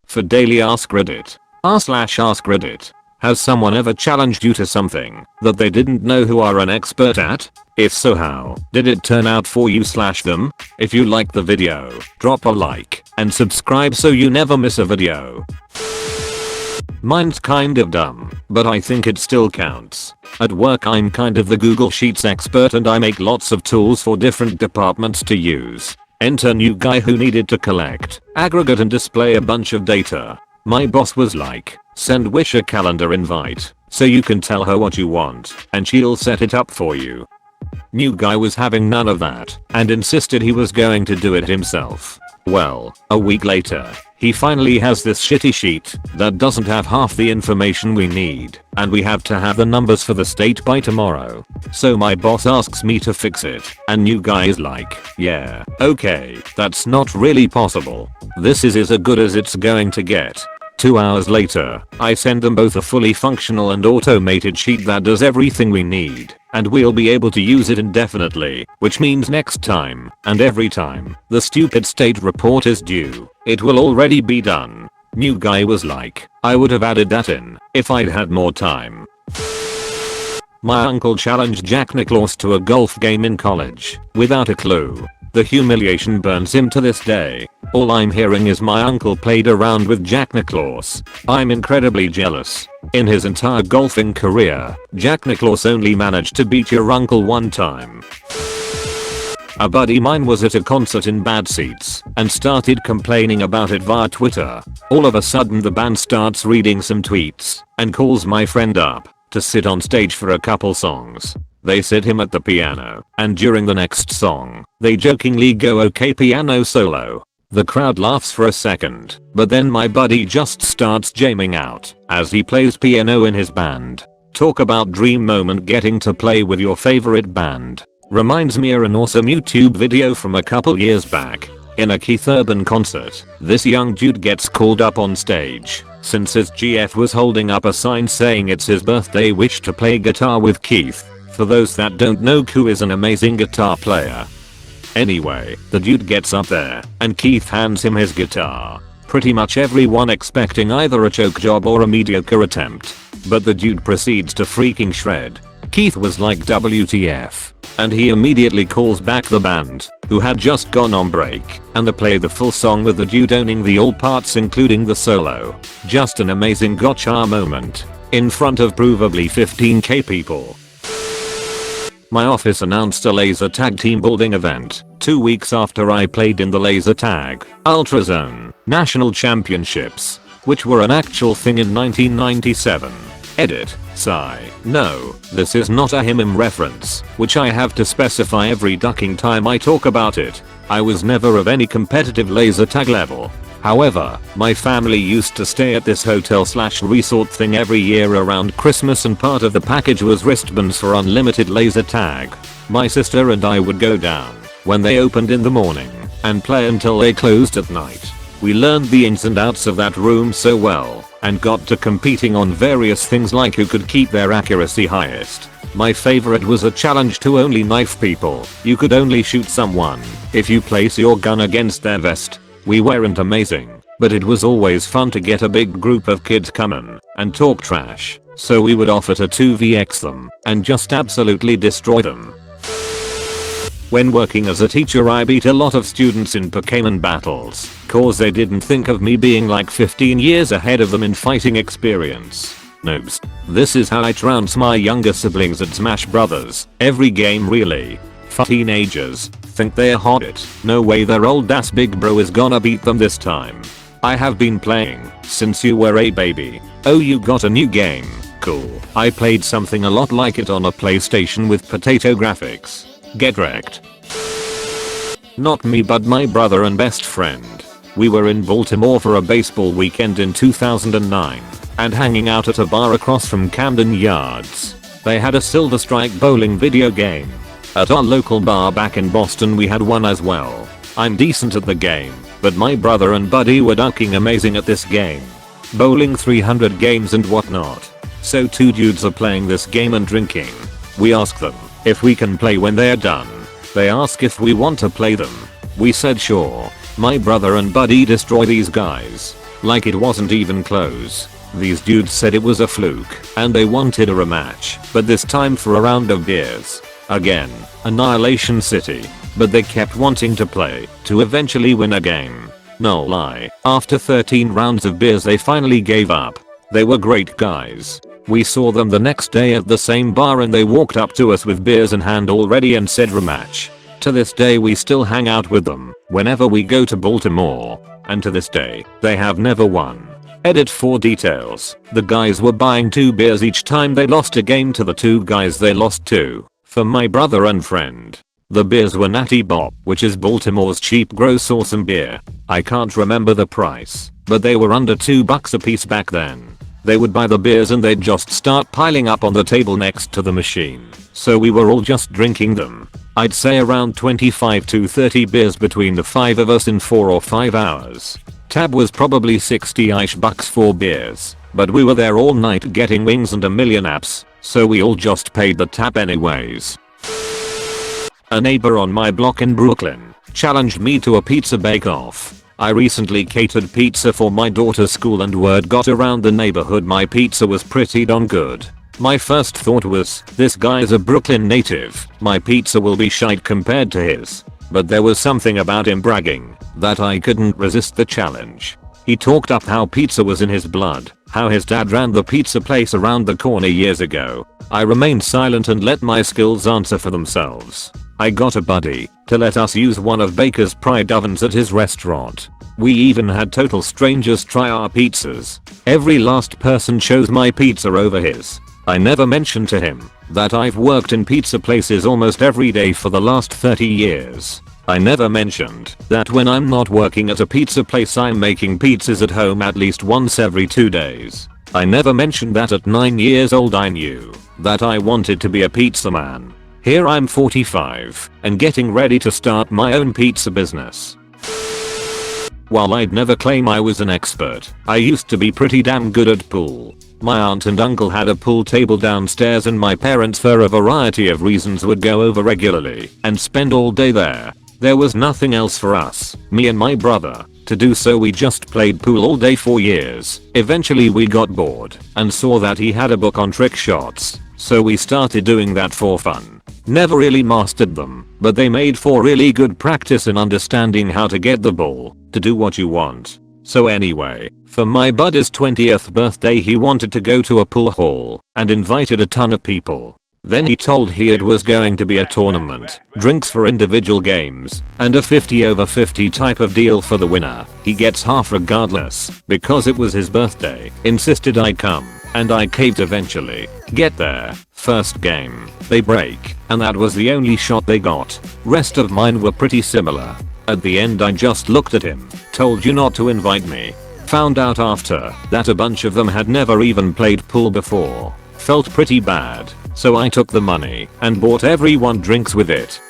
For daily Ask Reddit. r/Ask Reddit. Has someone ever challenged you to something that they didn't know who are an expert at? If so, how did it turn out for you/them? If you liked the video, drop a like and subscribe so you never miss a video. Mine's kind of dumb, but I think it still counts. At work I'm kind of the Google Sheets expert and I make lots of tools for different departments to use. Enter new guy who needed to collect, aggregate and display a bunch of data. My boss was like, send Wish a calendar invite so you can tell her what you want and she'll set it up for you. New guy was having none of that and insisted he was going to do it himself. Well, a week later, he finally has this shitty sheet that doesn't have half the information we need and we have to have the numbers for the state by tomorrow. So my boss asks me to fix it and new guy is like, yeah, okay, that's not really possible. This is as good as it's going to get. 2 hours later, I send them both a fully functional and automated sheet that does everything we need, and we'll be able to use it indefinitely, which means next time, and every time, the stupid state report is due, it will already be done. New guy was like, I would have added that in, if I'd had more time. My uncle challenged Jack Nicklaus to a golf game in college, without a clue. The humiliation burns him to this day. All I'm hearing is my uncle played around with Jack Nicklaus. I'm incredibly jealous. In his entire golfing career, Jack Nicklaus only managed to beat your uncle one time. A buddy mine was at a concert in bad seats and started complaining about it via Twitter. All of a sudden the band starts reading some tweets and calls my friend up to sit on stage for a couple songs. They sit him at the piano, and during the next song, they jokingly go okay piano solo. The crowd laughs for a second, but then my buddy just starts jamming out as he plays piano in his band. Talk about dream moment, getting to play with your favorite band. Reminds me of an awesome YouTube video from a couple years back. In a Keith Urban concert, this young dude gets called up on stage since his GF was holding up a sign saying it's his birthday wish to play guitar with Keith. For those that don't know, Koo is an amazing guitar player. Anyway, the dude gets up there and Keith hands him his guitar. Pretty much everyone expecting either a choke job or a mediocre attempt. But the dude proceeds to freaking shred. Keith was like WTF. And he immediately calls back the band, who had just gone on break, and they play the full song with the dude owning the all parts including the solo. Just an amazing gotcha moment. In front of provably 15k people. My office announced a laser tag team building event 2 weeks after I played in the laser tag Ultrazone National Championships, which were an actual thing in 1997. Edit. Sigh. No, this is not a him reference, which I have to specify every ducking time I talk about it. I was never of any competitive laser tag level. However, my family used to stay at this hotel/resort thing every year around Christmas and part of the package was wristbands for unlimited laser tag. My sister and I would go down when they opened in the morning and play until they closed at night. We learned the ins and outs of that room so well and got to competing on various things like who could keep their accuracy highest. My favorite was a challenge to only knife people. You could only shoot someone if you place your gun against their vest. We weren't amazing, but it was always fun to get a big group of kids coming and talk trash, so we would offer to 2vx them and just absolutely destroy them. When working as a teacher I beat a lot of students in Pokemon battles, cause they didn't think of me being like 15 years ahead of them in fighting experience. Noobs. This is how I trounce my younger siblings at Smash Brothers. Every game really. Teenagers think they're hot. No way their old ass big bro is gonna beat them this time. I have been playing since you were a baby. Oh, you got a new game. Cool. I played something a lot like it on a PlayStation with potato graphics. Get wrecked. Not me, but my brother and best friend. We were in Baltimore for a baseball weekend in 2009 and hanging out at a bar across from Camden Yards. They had a Silver Strike bowling video game. At our local bar back in Boston we had one as well. I'm decent at the game, but my brother and buddy were ducking amazing at this game. Bowling 300 games and whatnot. So two dudes are playing this game and drinking. We ask them if we can play when they are done. They ask if we want to play them. We said sure. My brother and buddy destroy these guys. Like it wasn't even close. These dudes said it was a fluke and they wanted a rematch, but this time for a round of beers. Again, Annihilation City. But they kept wanting to play to eventually win a game. No lie, after 13 rounds of beers they finally gave up. They were great guys. We saw them the next day at the same bar and they walked up to us with beers in hand already and said rematch. To this day we still hang out with them whenever we go to Baltimore. And to this day, they have never won. Edit for details. The guys were buying 2 beers each time they lost a game to the 2 guys they lost to. For my brother and friend. The beers were Natty Bob, which is Baltimore's cheap gross awesome beer. I can't remember the price, but they were under $2 a piece back then. They would buy the beers and they'd just start piling up on the table next to the machine. So we were all just drinking them. I'd say around 25 to 30 beers between the 5 of us in 4 or 5 hours. Tab was probably 60-ish bucks for beers, but we were there all night getting wings and a million apps, so we all just paid the tab anyways. A neighbor on my block in Brooklyn challenged me to a pizza bake-off. I recently catered pizza for my daughter's school and word got around the neighborhood my pizza was pretty darn good. My first thought was, this guy is a Brooklyn native, my pizza will be shite compared to his. But there was something about him bragging that I couldn't resist the challenge. He talked up how pizza was in his blood, how his dad ran the pizza place around the corner years ago. I remained silent and let my skills answer for themselves. I got a buddy to let us use one of Baker's Pride ovens at his restaurant. We even had total strangers try our pizzas. Every last person chose my pizza over his. I never mentioned to him that I've worked in pizza places almost every day for the last 30 years. I never mentioned that when I'm not working at a pizza place I'm making pizzas at home at least once every 2 days. I never mentioned that at 9 years old I knew that I wanted to be a pizza man. Here I'm 45 and getting ready to start my own pizza business. While I'd never claim I was an expert, I used to be pretty damn good at pool. My aunt and uncle had a pool table downstairs and my parents for a variety of reasons would go over regularly and spend all day there. There was nothing else for us, me and my brother, to do, so we just played pool all day for years. Eventually we got bored and saw that he had a book on trick shots, so we started doing that for fun. Never really mastered them, but they made for really good practice in understanding how to get the ball to do what you want. So anyway, for my buddy's 20th birthday he wanted to go to a pool hall and invited a ton of people. Then he told it was going to be a tournament, drinks for individual games, and a 50 over 50 type of deal for the winner. He gets half regardless because it was his birthday. Insisted I come, and I caved eventually. Get there, first game, they break, and that was the only shot they got. Rest of mine were pretty similar. At the end I just looked at him, told you not to invite me. Found out after that a bunch of them had never even played pool before. Felt pretty bad, so I took the money and bought everyone drinks with it.